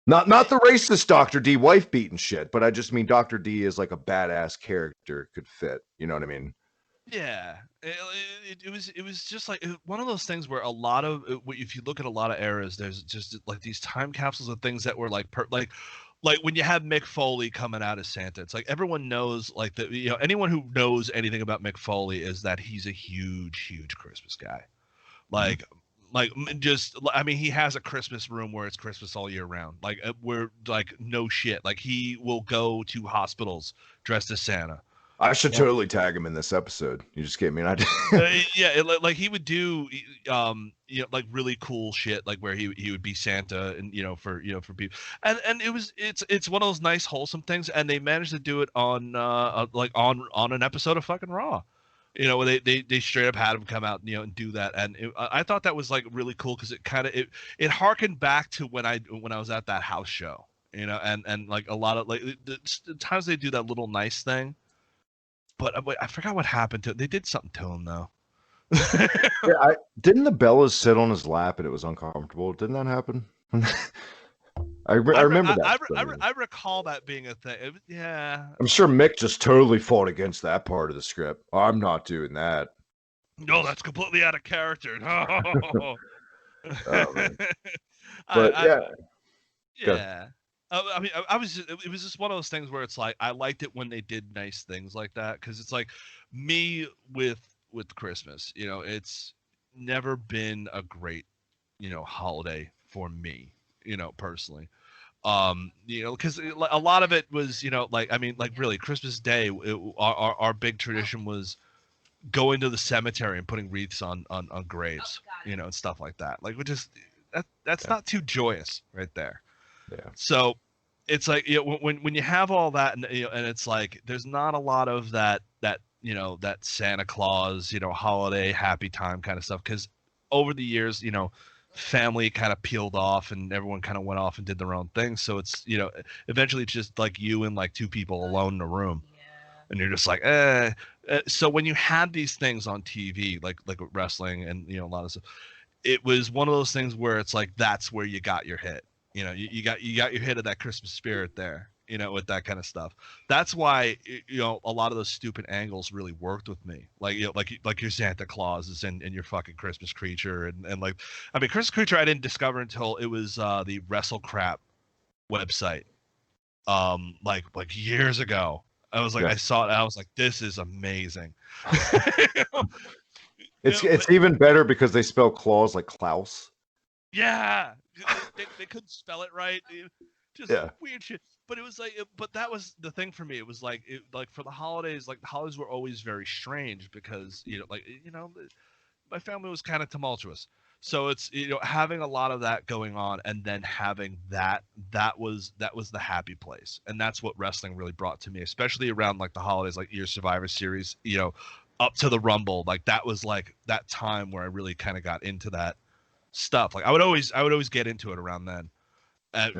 Speaker 3: Not the racist Dr. D wife beating shit, but I just mean Dr. D is like a badass character could fit. You know what I mean?
Speaker 4: Yeah, it was just like one of those things where a lot of if you look at a lot of eras, there's just like these time capsules of things that were like like when you have Mick Foley coming out as Santa, it's like everyone knows like anyone who knows anything about Mick Foley is that he's a huge Christmas guy, like. Like just, I mean, he has a Christmas room where it's Christmas all year round. Like we're like no shit. Like he will go to hospitals dressed as Santa.
Speaker 3: I should totally tag him in this episode. You just gave me an idea.
Speaker 4: Yeah, like he would do, like really cool shit, like where he would be Santa, and for people, and it's one of those nice wholesome things, and they managed to do it on on an episode of fucking Raw. Where they straight up had him come out, and do that, and I thought that was like really cool because it kind of it harkened back to when I was at that house show, and like a lot of like the times they do that little nice thing. But I forgot what happened to it. They did something to him though.
Speaker 3: Yeah, didn't the Bellas sit on his lap and it was uncomfortable? Didn't that happen? I remember that.
Speaker 4: I recall that being a thing. Yeah.
Speaker 3: I'm sure Mick just totally fought against that part of the script. I'm not doing that.
Speaker 4: No, that's completely out of character. No.
Speaker 3: Oh, man. But
Speaker 4: yeah. I mean, I was. It was just one of those things where it's like I liked it when they did nice things like that because it's like me with Christmas. You know, it's never been a great holiday for me. You know, personally. Because a lot of it was like I mean like really Christmas Day. Our big tradition was going to the cemetery and putting wreaths on graves. And stuff like that. Like we just that's not too joyous right there.
Speaker 3: Yeah.
Speaker 4: So it's like when you have all that and and it's like there's not a lot of that that Santa Claus holiday happy time kind of stuff because over the years family kind of peeled off and everyone kind of went off and did their own thing. So it's eventually it's just like you and like two people alone in a room. And you're just like, So when you had these things on TV, like wrestling and a lot of stuff, it was one of those things where it's like that's where you got your hit. You got your hit of that Christmas spirit there. With that kind of stuff. That's why a lot of those stupid angles really worked with me. Like like your Santa Clauses and your fucking Christmas Creature and like I mean Christmas Creature I didn't discover until it was the Wrestle Crap website. Like years ago. I was like I saw it. I was like, this is amazing.
Speaker 3: It's even better because they spell claws like Klaus.
Speaker 4: Yeah, they couldn't spell it right. Just weird shit. But it was like, but that was the thing for me. It was like, like for the holidays, like the holidays were always very strange because my family was kind of tumultuous. So it's having a lot of that going on, and then having that was the happy place, and that's what wrestling really brought to me, especially around like the holidays, like your Survivor Series, up to the Rumble. Like that was like that time where I really kind of got into that stuff. Like I would always get into it around then.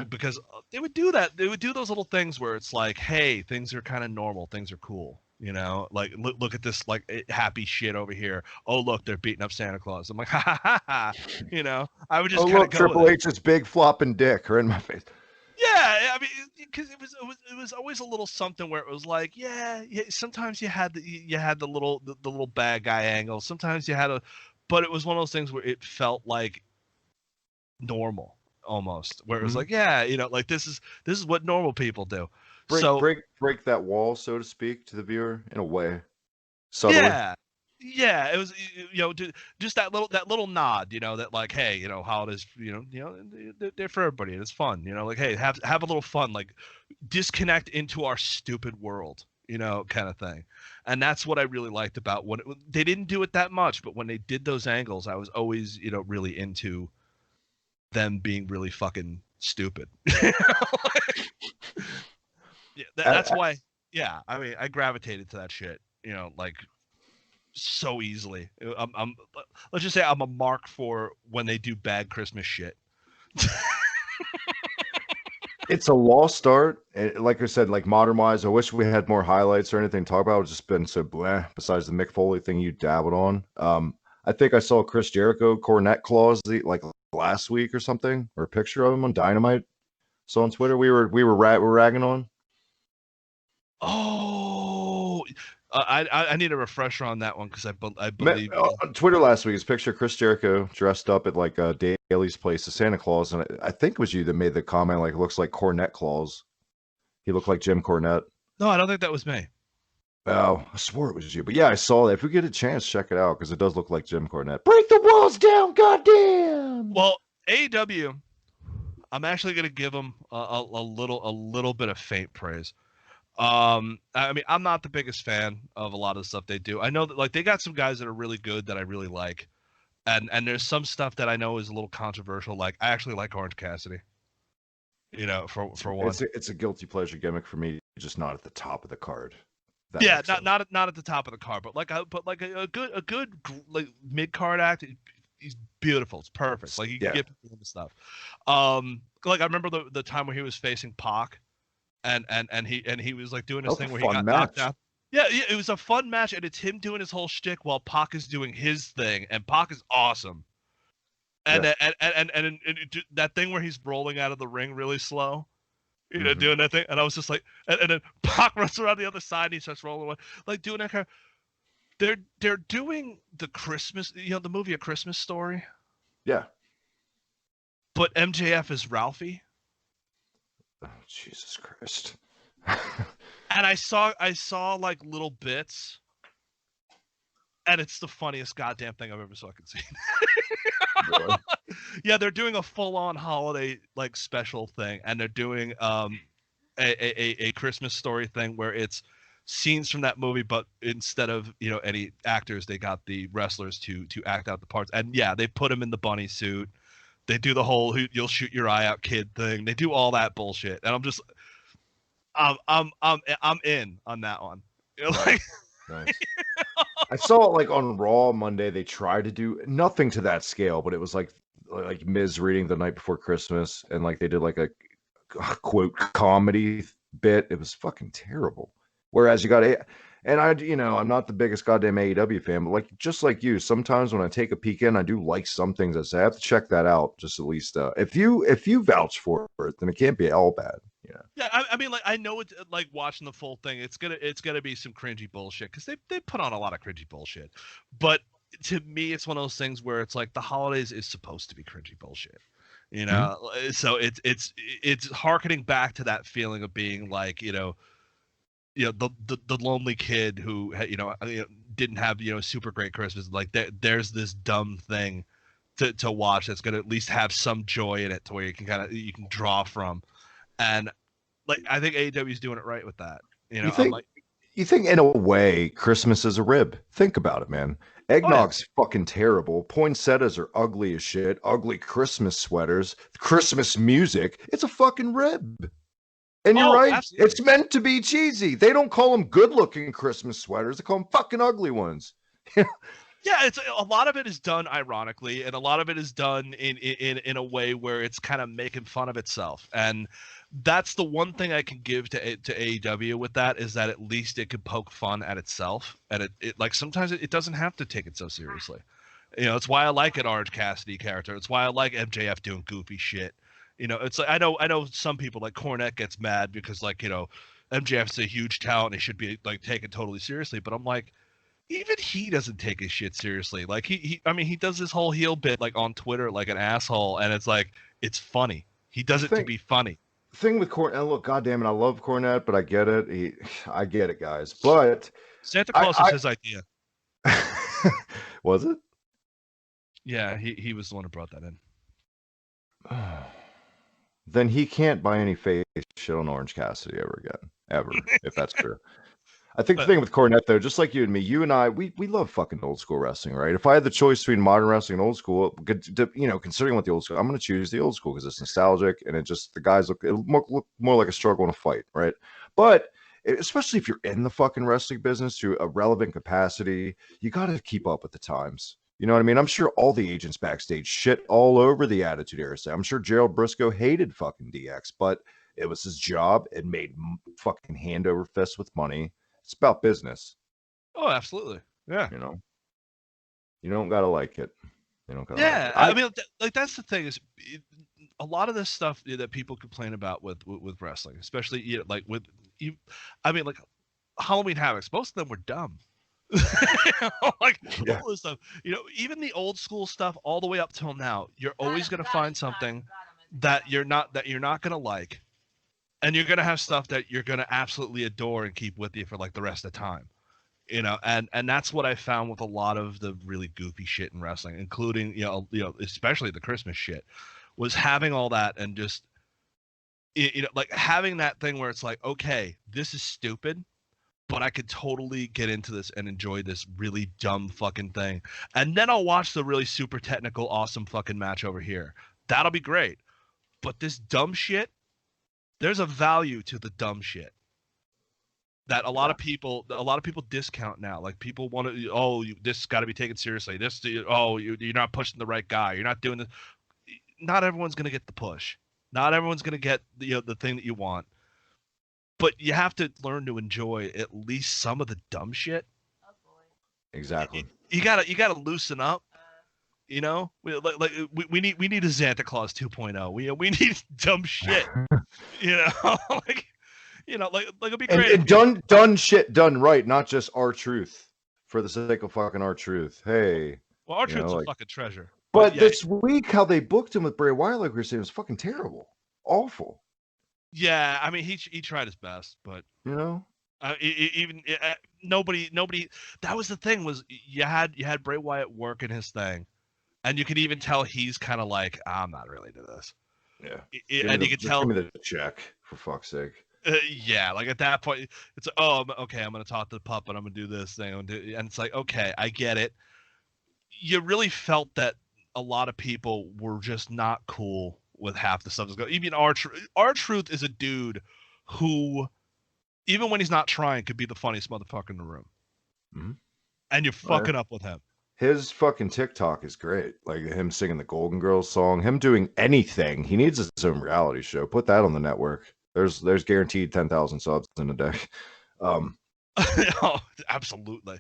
Speaker 4: Because they would do that. They would do those little things where it's like, hey, things are kind of normal. Things are cool. Like look at this like happy shit over here. Oh, look, they're beating up Santa Claus. I'm like, ha ha ha. I would just kind of go
Speaker 3: Triple H's big flopping dick are in my face.
Speaker 4: Yeah, I mean, because it was always a little something where it was like, yeah. Sometimes you had the little bad guy angle. Sometimes you had but it was one of those things where it felt like normal. Almost where it was like like this is what normal people do.
Speaker 3: Break that wall, so to speak, to the viewer in a way, subtly.
Speaker 4: Yeah, it was just that little nod, that like, hey, holidays, they're for everybody and it's fun, like, hey, have a little fun, like disconnect into our stupid world, kind of thing. And that's what I really liked about when they didn't do it that much, but when they did those angles, I was always really into them being really fucking stupid. That's why. Yeah, I mean, I gravitated to that shit. Like so easily. I'm let's just say I'm a mark for when they do bad Christmas shit.
Speaker 3: It's a lost art. Like I said, like modern wise, I wish we had more highlights or anything to talk about. It's just been so bleh. Besides the Mick Foley thing you dabbled on. I think I saw Chris Jericho cornet claws like last week or something, or a picture of him on Dynamite. So on Twitter, we were ragging on.
Speaker 4: Oh, I need a refresher on that one because I believe
Speaker 3: on Twitter last week. His picture of Chris Jericho dressed up at like Daly's place as Santa Claus, and I think it was you that made the comment like it looks like cornet claws. He looked like Jim Cornette.
Speaker 4: No, I don't think that was me.
Speaker 3: Oh, I swore it was you. But yeah, I saw that. If we get a chance, check it out because it does look like Jim Cornette. Break the walls down, goddamn!
Speaker 4: Well, AEW, I'm actually going to give them a little bit of faint praise. I mean, I'm not the biggest fan of a lot of the stuff they do. I know that like they got some guys that are really good that I really like. And there's some stuff that I know is a little controversial. Like I actually like Orange Cassidy. For one.
Speaker 3: It's a guilty pleasure gimmick for me, just not at the top of the card.
Speaker 4: Yeah, not at the top of the card, but like a good like mid card act. He's beautiful. It's perfect. Like you can get people the stuff. Like I remember the time where he was facing Pac, and he was like doing this thing where he got knocked out. Yeah, it was a fun match, and it's him doing his whole shtick while Pac is doing his thing, and Pac is awesome. And
Speaker 3: Yeah.
Speaker 4: and that thing where he's rolling out of the ring really slow,
Speaker 3: Mhm.
Speaker 4: doing that thing, and I was just like, and then Pac runs around the other side, and he starts rolling away, like doing that kind of. They're doing the Christmas, the movie A Christmas Story,
Speaker 3: Yeah.
Speaker 4: but MJF is Ralphie.
Speaker 3: Oh, Jesus Christ.
Speaker 4: And I saw like little bits, and it's the funniest goddamn thing I've ever fucking seen.
Speaker 3: Really?
Speaker 4: Yeah, they're doing a full-on holiday like special thing, and they're doing a Christmas Story thing where it's scenes from that movie, but instead of any actors, they got the wrestlers to act out the parts. And yeah, they put him in the bunny suit. They do the whole "you'll shoot your eye out, kid" thing. They do all that bullshit, and I'm just I'm in on that one. Like,
Speaker 3: Nice. I saw it like on Raw Monday. They tried to do nothing to that scale, but it was like Miz reading The Night Before Christmas, and like they did like a quote comedy bit. It was fucking terrible. Whereas you got and I'm not the biggest goddamn AEW fan, but like just like you, sometimes when I take a peek in, I do like some things. I say I have to check that out. Just at least if you vouch for it, then it can't be all bad.
Speaker 4: yeah, I mean, like, I know it's like watching the full thing. It's gonna be some cringy bullshit because they put on a lot of cringy bullshit. But to me, it's one of those things where it's like the holidays is supposed to be cringy bullshit, So it's harkening back to that feeling of being like the lonely kid who didn't have super great Christmas. Like there's this dumb thing to watch that's gonna at least have some joy in it to where you can draw from. And like I think AEW is doing it right with that.
Speaker 3: You
Speaker 4: I'm
Speaker 3: think
Speaker 4: like,
Speaker 3: you think in a way Christmas is a rib? Think about it, man.
Speaker 4: oh yeah,
Speaker 3: Eggnog's fucking terrible. Poinsettias are ugly as shit. Ugly Christmas sweaters. Christmas music. It's a fucking rib. And you're
Speaker 4: oh
Speaker 3: right.
Speaker 4: absolutely.
Speaker 3: It's meant to be cheesy. They don't call them good-looking Christmas sweaters. They call them fucking ugly ones.
Speaker 4: Yeah, it's a lot of it is done ironically, and a lot of it is done in a way where it's kind of making fun of itself. And that's the one thing I can give to AEW with that, is that at least it could poke fun at itself, and it like sometimes it doesn't have to take it so seriously. It's why I like an Orange Cassidy character. It's why I like MJF doing goofy shit. It's like I know some people like Cornette gets mad because like MJF's a huge talent and he should be like taken totally seriously, but I'm like, even he doesn't take his shit seriously. Like I mean, he does this whole heel bit like on Twitter like an asshole, and it's like it's funny. He does it to be funny.
Speaker 3: Thing with Cornette, look, goddamn it, I love Cornette, but I get it. I get it, guys. But
Speaker 4: Santa Claus is his idea.
Speaker 3: Was it?
Speaker 4: Yeah, he was the one who brought that in.
Speaker 3: Then he can't buy any face shit on Orange Cassidy ever again, ever, if that's true. I think the thing with Cornette, though, just like you and me, you and I, we love fucking old school wrestling, right? If I had the choice between modern wrestling and old school, considering what the old school, I'm going to choose the old school because it's nostalgic and the guys look more like a struggle in a fight, right? But especially if you're in the fucking wrestling business to a relevant capacity, you got to keep up with the times. You know what I mean? I'm sure all the agents backstage shit all over the Attitude Era. I'm sure Gerald Briscoe hated fucking DX, but it was his job. It made fucking hand over fist with money. It's about business.
Speaker 4: Oh, absolutely. Yeah.
Speaker 3: You don't gotta like it. You don't gotta.
Speaker 4: Yeah,
Speaker 3: like it.
Speaker 4: I mean, like that's the thing is, a lot of this stuff that people complain about with wrestling, especially like with you. I mean, like Halloween Havocs, most of them were dumb. Like all this stuff, even the old school stuff, all the way up till now, you're always gonna find something that you're not gonna like, and you're gonna have stuff that you're gonna absolutely adore and keep with you for like the rest of the time. And that's what I found with a lot of the really goofy shit in wrestling, including especially the Christmas shit, was having all that and just like having that thing where it's like, okay, this is stupid, but I could totally get into this and enjoy this really dumb fucking thing, and then I'll watch the really super technical awesome fucking match over here. That'll be great, but this dumb shit, there's a value to the dumb shit that a lot of people discount now. Like people want to, this got to be taken seriously. You're not pushing the right guy. You're not doing this. Not everyone's gonna get the push. Not everyone's gonna get the thing that you want. but you have to learn to enjoy at least some of the dumb shit.
Speaker 3: Exactly.
Speaker 4: You gotta loosen up. You know, we need a Santa Claus 2.0. We need dumb shit. You know, like it'd be great.
Speaker 3: And done shit done right, not just our truth for the sake of fucking our truth. Hey,
Speaker 4: Well, our
Speaker 3: you know,
Speaker 4: truth's a
Speaker 3: like,
Speaker 4: fucking treasure.
Speaker 3: but
Speaker 4: yeah,
Speaker 3: this week, how they booked him with Bray Wyatt, like we were saying, was fucking terrible, awful.
Speaker 4: yeah, I mean, he tried his best, but
Speaker 3: You know,
Speaker 4: nobody. That was the thing, was you had Bray Wyatt working his thing, and you could even tell he's kind of like, I'm not really into this.
Speaker 3: yeah.
Speaker 4: And you could tell.
Speaker 3: Give me the check, for fuck's sake.
Speaker 4: Yeah, like at that point, it's like, oh, okay, I'm gonna talk to the pup, and I'm gonna do this thing, and it's like, okay, I get it. You really felt that a lot of people were just not cool with half the stuff that's going. Even R-Truth is a dude who, even when he's not trying, could be the funniest motherfucker in the room.
Speaker 3: Mm-hmm.
Speaker 4: And you're fucking up with him.
Speaker 3: His fucking TikTok is great. Like him singing the Golden Girls song, him doing anything. He needs his own reality show. Put that on the network. There's guaranteed 10,000 subs in a day.
Speaker 4: Oh, absolutely.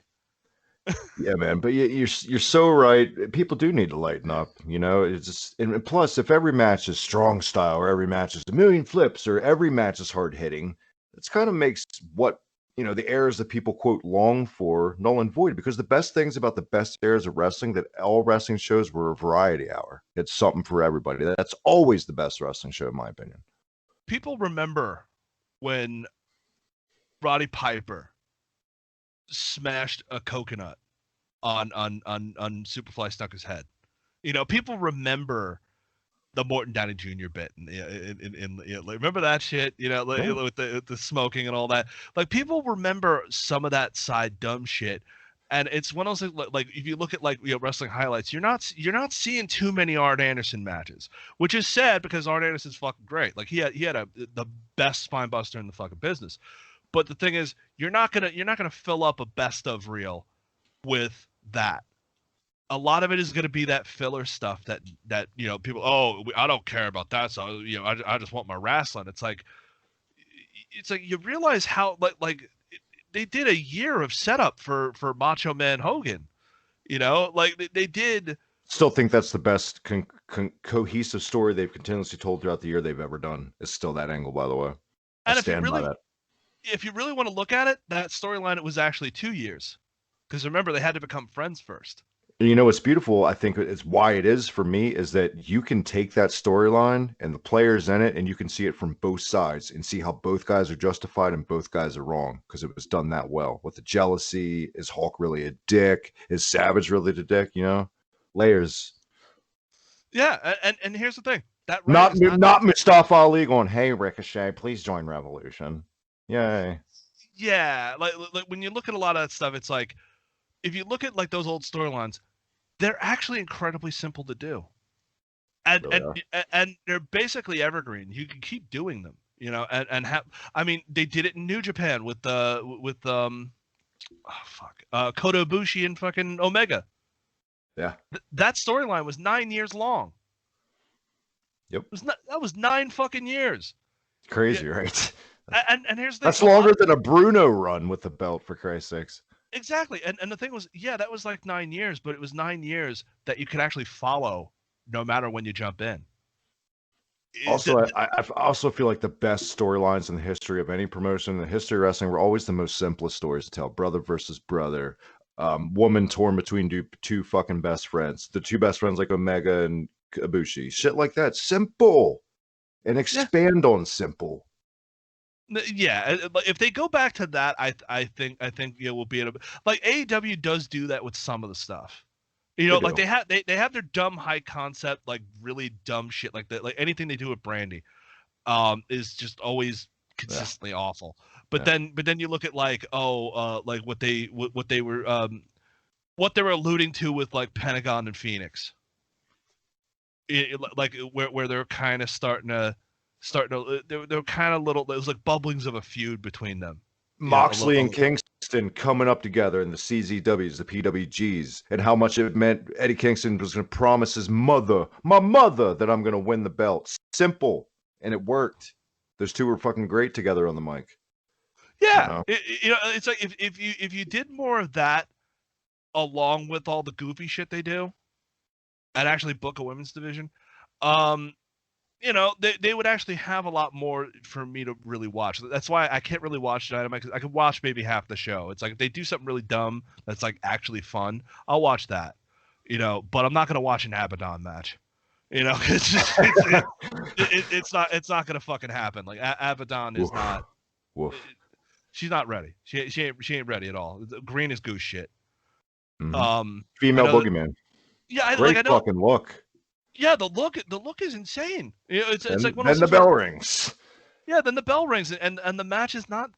Speaker 3: Yeah, man. But you're so right. People do need to lighten up. You know, it's just, and plus, if every match is strong style, or every match is a million flips, or every match is hard hitting, it's kind of makes what, you know, the eras that people quote long for null and void. Because the best things about the best eras of wrestling, that all wrestling shows were a variety hour. It's something for everybody. That's always the best wrestling show, in my opinion.
Speaker 4: People remember when Roddy Piper smashed a coconut on Superfly Snuka's head. You know, people remember the Morton Downey Jr. bit, remember that shit? You know, with the smoking and all that. Like, people remember some of that side dumb shit, and it's one of those things. Like, if you look at, like, you know, wrestling highlights, you're not seeing too many Arn Anderson matches, which is sad because Arn Anderson's fucking great. Like, he had the best spine buster in the fucking business. But the thing is, you're not gonna fill up a best of reel with that. A lot of it is going to be that filler stuff that you know, people, oh, I don't care about that, so, you know, I just want my wrestling. It's like you realize how like they did a year of setup for Macho Man Hogan. You know, like they did.
Speaker 3: Still think that's the best cohesive story they've continuously told throughout the year they've ever done. Is still that angle, by the way.
Speaker 4: And
Speaker 3: stand by that.
Speaker 4: If you really want to look at it, that storyline, it was actually 2 years, because remember, they had to become friends first.
Speaker 3: You know what's beautiful, I think it's why it is for me, is that you can take that storyline and the players in it, and you can see it from both sides and see how both guys are justified and both guys are wrong, because it was done that well. With the jealousy, is Hulk really a dick? Is Savage really the dick? You know, layers.
Speaker 4: Yeah, and here's the thing. That
Speaker 3: not Mustafa Ali going, "Hey Ricochet, please join Revolution." Yay.
Speaker 4: Yeah, like when you look at a lot of that stuff, it's like, if you look at, like, those old storylines, they're actually incredibly simple to do, and
Speaker 3: Really
Speaker 4: and they're basically evergreen. You can keep doing them, you know, and have. I mean, they did it in New Japan with Kota Ibushi and fucking Omega.
Speaker 3: Yeah.
Speaker 4: That storyline was 9 years long.
Speaker 3: Yep.
Speaker 4: That was 9 fucking years.
Speaker 3: Crazy, yeah. Right?
Speaker 4: And here's the
Speaker 3: thing. That's longer than a Bruno run with the belt, for Christ's sakes.
Speaker 4: Exactly. And the thing was, yeah, that was like 9 years, but it was 9 years that you could actually follow no matter when you jump in.
Speaker 3: Also, I also feel like the best storylines in the history of any promotion, in the history of wrestling, were always the most simplest stories to tell. Brother versus brother, woman torn between two fucking best friends, the two best friends like Omega and Ibushi, shit like that. Simple, and expand on simple.
Speaker 4: Yeah, if they go back to that, I think we'll be able to, like, AEW does do that with some of the stuff. You know, like they have their dumb high concept, like really dumb shit like that. Like anything they do with Brandy, is just always consistently awful. But then you look at, like, like what they were alluding to with, like, Pentagon and Phoenix, like where they're kind of starting to they're kind of little. It was like bubblings of a feud between them.
Speaker 3: Moxley and Kingston coming up together in the CZWs, the PWGs, and how much it meant Eddie Kingston was going to promise his mother, my mother, that I'm going to win the belt. Simple, and it worked. Those two were fucking great together on the mic.
Speaker 4: Yeah, it's like if you did more of that along with all the goofy shit they do, and actually book a women's division, they would actually have a lot more for me to really watch. That's why I can't really watch Dynamite. I could watch maybe half the show. It's like if they do something really dumb that's like actually fun, I'll watch that. But I'm not gonna watch an Abaddon match. It's just it's not gonna fucking happen. Like Abaddon is not.
Speaker 3: Woof.
Speaker 4: She's not ready. She ain't ready at all. Green is goose shit.
Speaker 3: Mm-hmm. Female boogeyman.
Speaker 4: Yeah,
Speaker 3: great
Speaker 4: I know.
Speaker 3: Fucking look.
Speaker 4: Yeah, the look is insane. It's like one of
Speaker 3: then the bell rings.
Speaker 4: Yeah, then the bell rings, and the match is not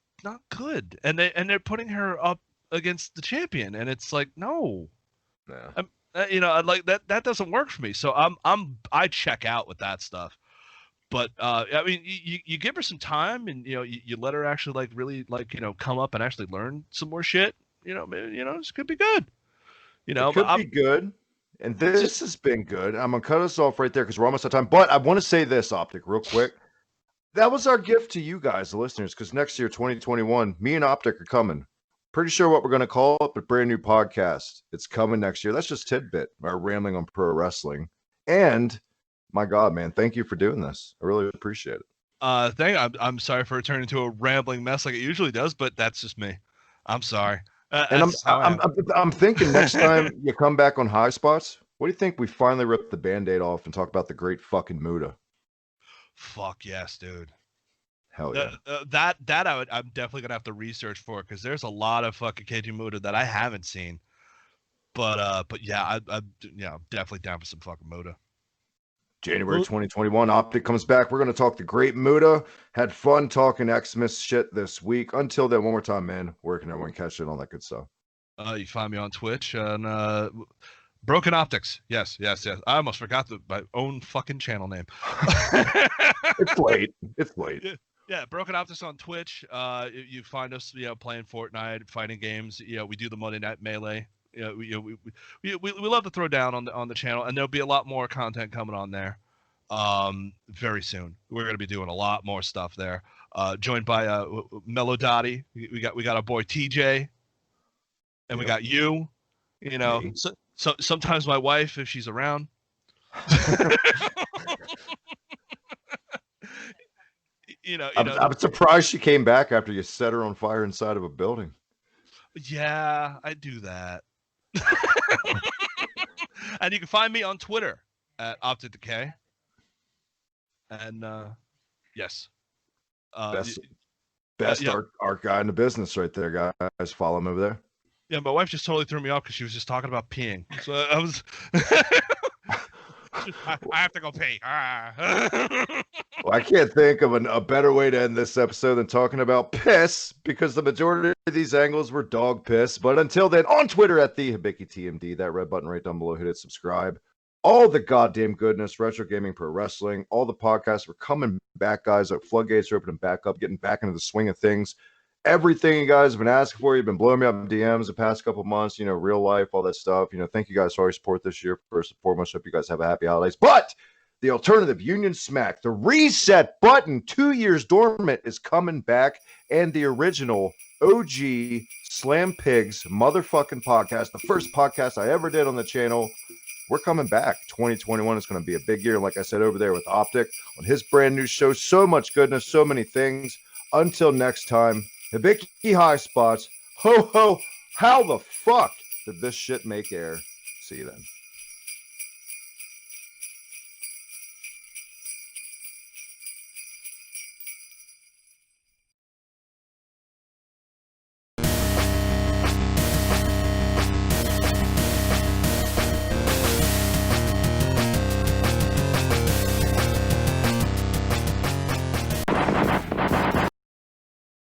Speaker 4: good, and they're putting her up against the champion, and it's like no, like that doesn't work for me. So I check out with that stuff. But I mean, you give her some time, and you let her actually like really like come up and actually learn some more shit. Maybe this could be good. It could
Speaker 3: be good. And this has been good. I'm going to cut us off right there because we're almost out of time. But I want to say this, Optic, real quick. That was our gift to you guys, the listeners, because next year, 2021, me and Optic are coming. Pretty sure what we're going to call it, a brand new podcast. It's coming next year. That's just tidbit, our rambling on pro wrestling. And, my God, man, thank you for doing this. I really appreciate it.
Speaker 4: I'm sorry for it turning into a rambling mess like it usually does, but that's just me. I'm sorry.
Speaker 3: And I'm thinking next time you come back on High Spots, what do you think we finally rip the Band-Aid off and talk about the great fucking Muda?
Speaker 4: Fuck yes, dude.
Speaker 3: Hell yeah.
Speaker 4: I'm definitely gonna have to research for because there's a lot of fucking Keiji Muda that I haven't seen. But yeah, I'm definitely down for some fucking Muda.
Speaker 3: January 2021, Optic comes back. We're going to talk the great Muda. Had fun talking Xmas shit this week. Until then, one more time, man, where can everyone catch it and all that good stuff?
Speaker 4: You find me on Twitch and Broken Optics. Yes. I almost forgot my own fucking channel name.
Speaker 3: It's late.
Speaker 4: Yeah, Broken Optics on Twitch. You find us, playing Fortnite, fighting games. We do the Monday Night Melee. We love to throw down on the channel, and there'll be a lot more content coming on there very soon. We're going to be doing a lot more stuff there. Joined by Melodati. We got our boy TJ, and we got you. So sometimes my wife, if she's around.
Speaker 3: I'm surprised she came back after you set her on fire inside of a building.
Speaker 4: Yeah, I do that. And you can find me on Twitter at OpticDecay. And yes,
Speaker 3: best art guy in the business, right there, guys. Follow him over there.
Speaker 4: Yeah, my wife just totally threw me off because she was just talking about peeing. So I was. I have to go pee.
Speaker 3: Well, I can't think of a better way to end this episode than talking about piss, because the majority of these angles were dog piss. But until then, on Twitter at the Hibiki TMD, that red button right down below, hit it, subscribe. All the goddamn goodness, retro gaming, pro wrestling, all the podcasts. We're coming back, guys. Our floodgates are opening back up, getting back into the swing of things. Everything you guys have been asking for, you've been blowing me up in DMs the past couple months, real life, all that stuff. Thank you guys for all your support this year. First and foremost, hope you guys have a happy holidays. But the alternative, Union Smack, the reset button, 2 years dormant, is coming back. And the original OG Slam Pigs motherfucking podcast, the first podcast I ever did on the channel. We're coming back. 2021 is going to be a big year. Like I said over there with Optic on his brand new show. So much goodness, so many things. Until next time, Hibiki Highspots. Ho ho, how the fuck did this shit make air? See you then.